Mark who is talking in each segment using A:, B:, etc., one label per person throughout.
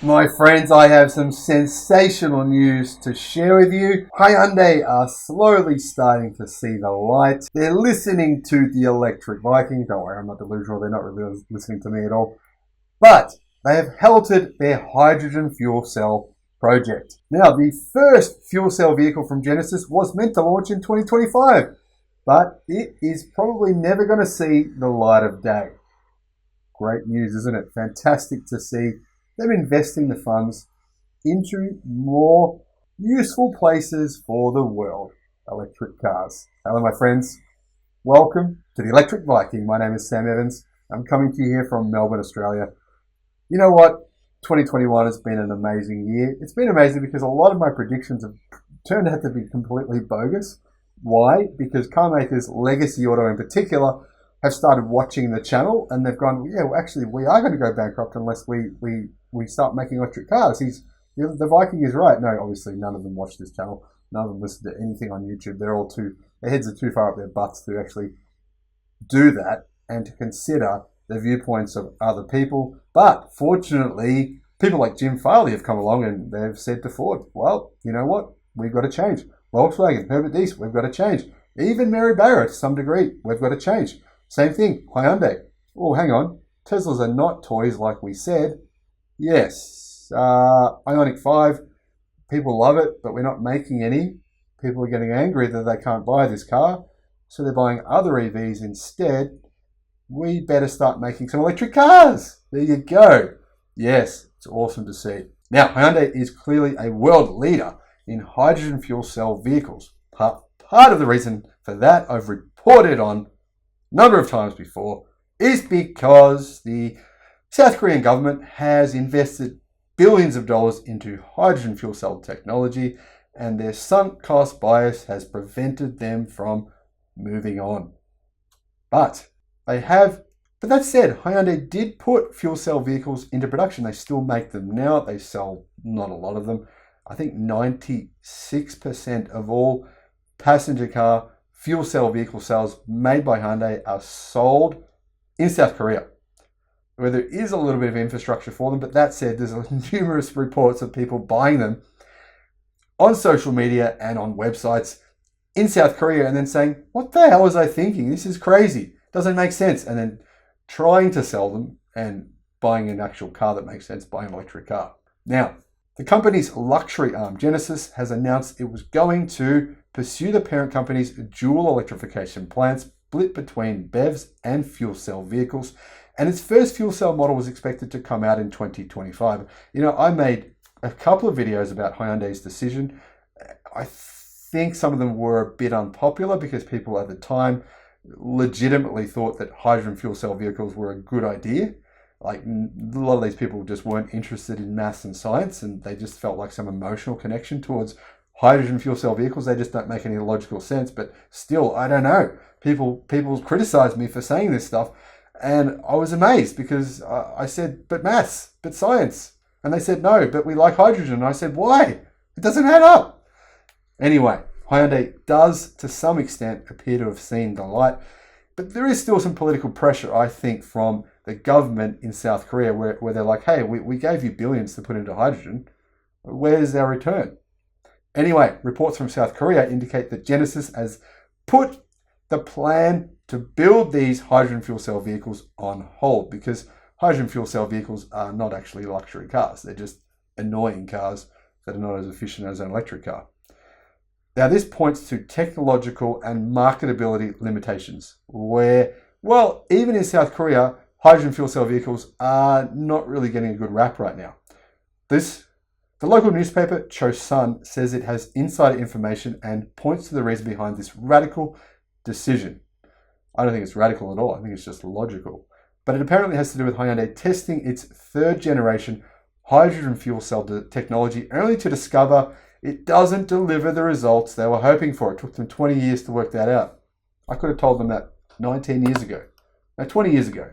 A: My friends, I have some sensational news to share with you. Hyundai are slowly starting to see the light. They're listening to the electric Viking. Don't worry, I'm not delusional. They're not really listening to me at all. But they have halted their hydrogen fuel cell project. Now, the first fuel cell vehicle from Genesis was meant to launch in 2025, but it is probably never going to see the light of day. Great news, isn't it? Fantastic to see them investing the funds into more useful places for the world. Electric cars. Hello, my friends. Welcome to the Electric Viking. My name is Sam Evans. I'm coming to you here from Melbourne, Australia. You know what? 2021 has been an amazing year. It's been amazing because a lot of my predictions have turned out to be completely bogus. Why? Because car makers, Legacy Auto in particular, have started watching the channel and they've gone, yeah, well, actually, we are going to go bankrupt unless we start making electric cars. The Viking is right. No, obviously, none of them watch this channel. None of them listen to anything on YouTube. Their heads are too far up their butts to actually do that and to consider the viewpoints of other people. But fortunately, people like Jim Farley have come along and they've said to Ford, well, you know what? We've got to change. Volkswagen, Herbert Diess, we've got to change. Even Mary Barra, to some degree, we've got to change. Same thing, Hyundai. Oh, hang on. Teslas are not toys like we said. Yes, Ioniq 5, people love it, but we're not making any. People are getting angry that they can't buy this car, so they're buying other EVs instead. We better start making some electric cars. There you go. Yes, it's awesome to see. Now, Hyundai is clearly a world leader in hydrogen fuel cell vehicles. Part of the reason for that, I've reported on a number of times before, is because the South Korean government has invested billions of dollars into hydrogen fuel cell technology, and their sunk cost bias has prevented them from moving on. But that said, Hyundai did put fuel cell vehicles into production. They still make them now. They sell not a lot of them. I think 96% of all passenger car fuel cell vehicle sales made by Hyundai are sold in South Korea, where there is a little bit of infrastructure for them. But that said, there's numerous reports of people buying them on social media and on websites in South Korea and then saying, what the hell was I thinking? This is crazy. Doesn't make sense. And then trying to sell them and buying an actual car that makes sense, buying an electric car. Now, the company's luxury arm, Genesis, has announced it was going to pursue the parent company's dual electrification plan split between BEVs and fuel cell vehicles. And its first fuel cell model was expected to come out in 2025. You know, I made a couple of videos about Hyundai's decision. I think some of them were a bit unpopular because people at the time legitimately thought that hydrogen fuel cell vehicles were a good idea. Like, a lot of these people just weren't interested in maths and science, and they just felt like some emotional connection towards hydrogen fuel cell vehicles. They just don't make any logical sense. But still, I don't know. People criticized me for saying this stuff, and I was amazed because I said, but maths, but science. And they said, no, but we like hydrogen. And I said, why? It doesn't add up. Anyway, Hyundai does, to some extent, appear to have seen the light. But there is still some political pressure, I think, from the government in South Korea where they're like, hey, we gave you billions to put into hydrogen. Where's our return? Anyway, reports from South Korea indicate that Genesis has put the plan to build these hydrogen fuel cell vehicles on hold because hydrogen fuel cell vehicles are not actually luxury cars. They're just annoying cars that are not as efficient as an electric car. Now, this points to technological and marketability limitations where, well, even in South Korea, hydrogen fuel cell vehicles are not really getting a good rap right now. The local newspaper, Chosun, says it has insider information and points to the reason behind this radical decision. I don't think it's radical at all. I think it's just logical. But it apparently has to do with Hyundai testing its third generation hydrogen fuel cell technology only to discover it doesn't deliver the results they were hoping for. It took them 20 years to work that out. I could have told them that 19 years ago. No, 20 years ago.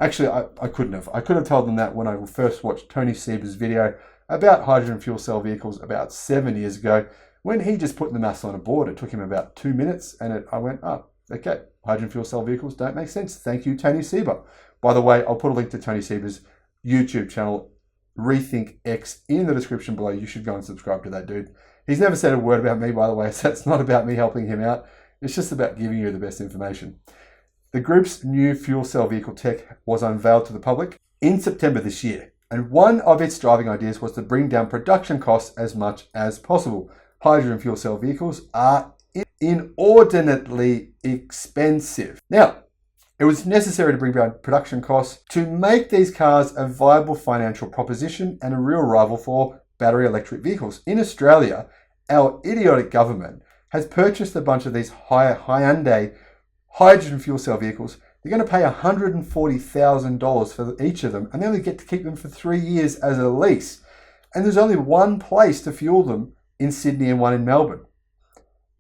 A: Actually, I couldn't have. I could have told them that when I first watched Tony Sieber's video about hydrogen fuel cell vehicles about 7 years ago, when he just put the maths on a board. It took him about 2 minutes, and I went, oh, okay, hydrogen fuel cell vehicles don't make sense. Thank you, Tony Sieber. By the way, I'll put a link to Tony Sieber's YouTube channel Rethink X in the description below. You should go and subscribe to that dude. He's never said a word about me, by the way, so it's not about me helping him out. It's just about giving you the best information. The group's new fuel cell vehicle tech was unveiled to the public in September this year, and one of its driving ideas was to bring down production costs as much as possible. Hydrogen fuel cell vehicles are inordinately expensive. Now, it was necessary to bring down production costs to make these cars a viable financial proposition and a real rival for battery electric vehicles. In Australia, our idiotic government has purchased a bunch of these Hyundai hydrogen fuel cell vehicles. They're going to pay $140,000 for each of them, and they only get to keep them for 3 years as a lease. And there's only one place to fuel them in Sydney and one in Melbourne.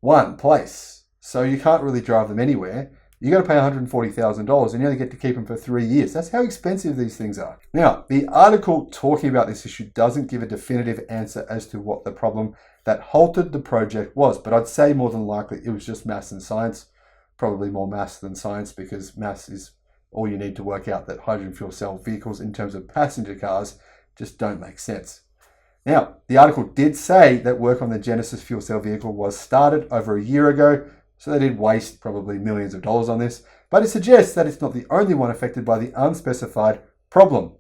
A: One place. So you can't really drive them anywhere. You got to pay $140,000 and you only get to keep them for 3 years. That's how expensive these things are. Now, the article talking about this issue doesn't give a definitive answer as to what the problem that halted the project was, but I'd say more than likely it was just maths and science. Probably more maths than science, because maths is all you need to work out that hydrogen fuel cell vehicles in terms of passenger cars just don't make sense. Now, the article did say that work on the Genesis fuel cell vehicle was started over a year ago, so they did waste probably millions of dollars on this, but it suggests that it's not the only one affected by the unspecified problem.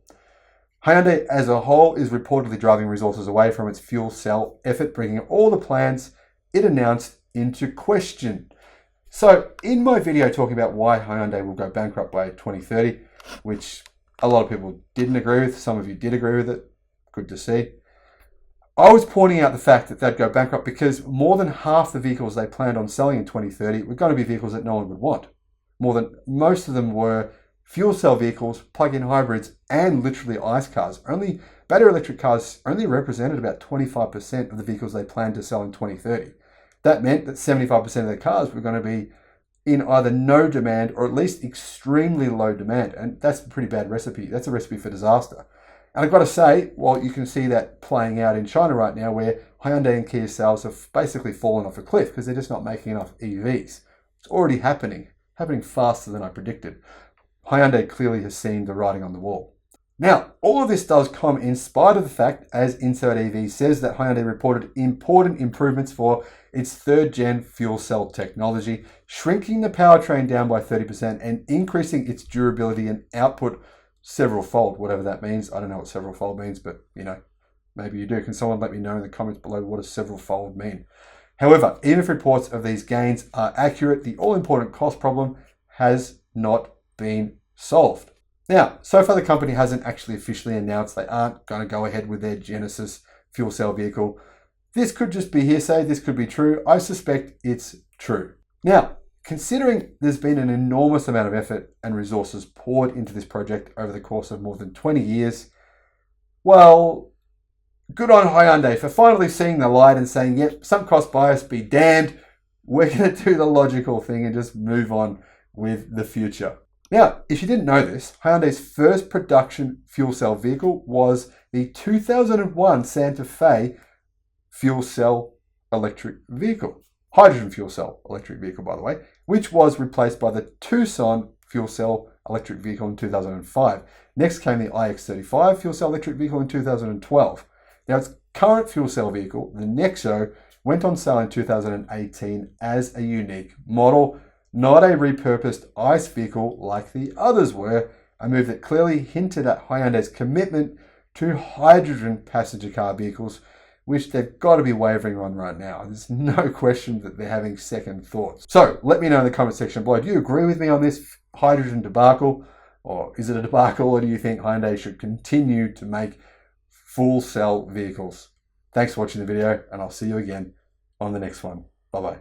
A: Hyundai as a whole is reportedly driving resources away from its fuel cell effort, bringing all the plans it announced into question. So in my video talking about why Hyundai will go bankrupt by 2030, which a lot of people didn't agree with, some of you did agree with it, good to see. I was pointing out the fact that they'd go bankrupt because more than half the vehicles they planned on selling in 2030 were going to be vehicles that no one would want. Most of them were fuel cell vehicles, plug-in hybrids, and literally ICE cars. Only battery electric cars only represented about 25% of the vehicles they planned to sell in 2030. That meant that 75% of their cars were going to be in either no demand or at least extremely low demand. And that's a pretty bad recipe. That's a recipe for disaster. And I've got to say, well, you can see that playing out in China right now, where Hyundai and Kia sales have basically fallen off a cliff because they're just not making enough EVs. It's already happening faster than I predicted. Hyundai clearly has seen the writing on the wall. Now, all of this does come in spite of the fact, as Insert EV says, that Hyundai reported important improvements for its third-gen fuel cell technology, shrinking the powertrain down by 30% and increasing its durability and output several-fold, whatever that means. I don't know what several-fold means, but, maybe you do. Can someone let me know in the comments below what does several-fold mean? However, even if reports of these gains are accurate, the all-important cost problem has not been solved. Now, so far the company hasn't actually officially announced they aren't going to go ahead with their Genesis fuel cell vehicle. This could just be hearsay, this could be true. I suspect it's true. Now, considering there's been an enormous amount of effort and resources poured into this project over the course of more than 20 years, well, good on Hyundai for finally seeing the light and saying, yep, sunk cost bias be damned. We're going to do the logical thing and just move on with the future. Now, if you didn't know this, Hyundai's first production fuel cell vehicle was the 2001 Santa Fe fuel cell electric vehicle. Hydrogen fuel cell electric vehicle, by the way, which was replaced by the Tucson fuel cell electric vehicle in 2005. Next came the iX35 fuel cell electric vehicle in 2012. Now, its current fuel cell vehicle, the Nexo, went on sale in 2018 as a unique model, not a repurposed ICE vehicle like the others were, a move that clearly hinted at Hyundai's commitment to hydrogen passenger car vehicles, which they've got to be wavering on right now. There's no question that they're having second thoughts. So let me know in the comment section below, do you agree with me on this hydrogen debacle? Or is it a debacle, or do you think Hyundai should continue to make full cell vehicles? Thanks for watching the video, and I'll see you again on the next one. Bye-bye.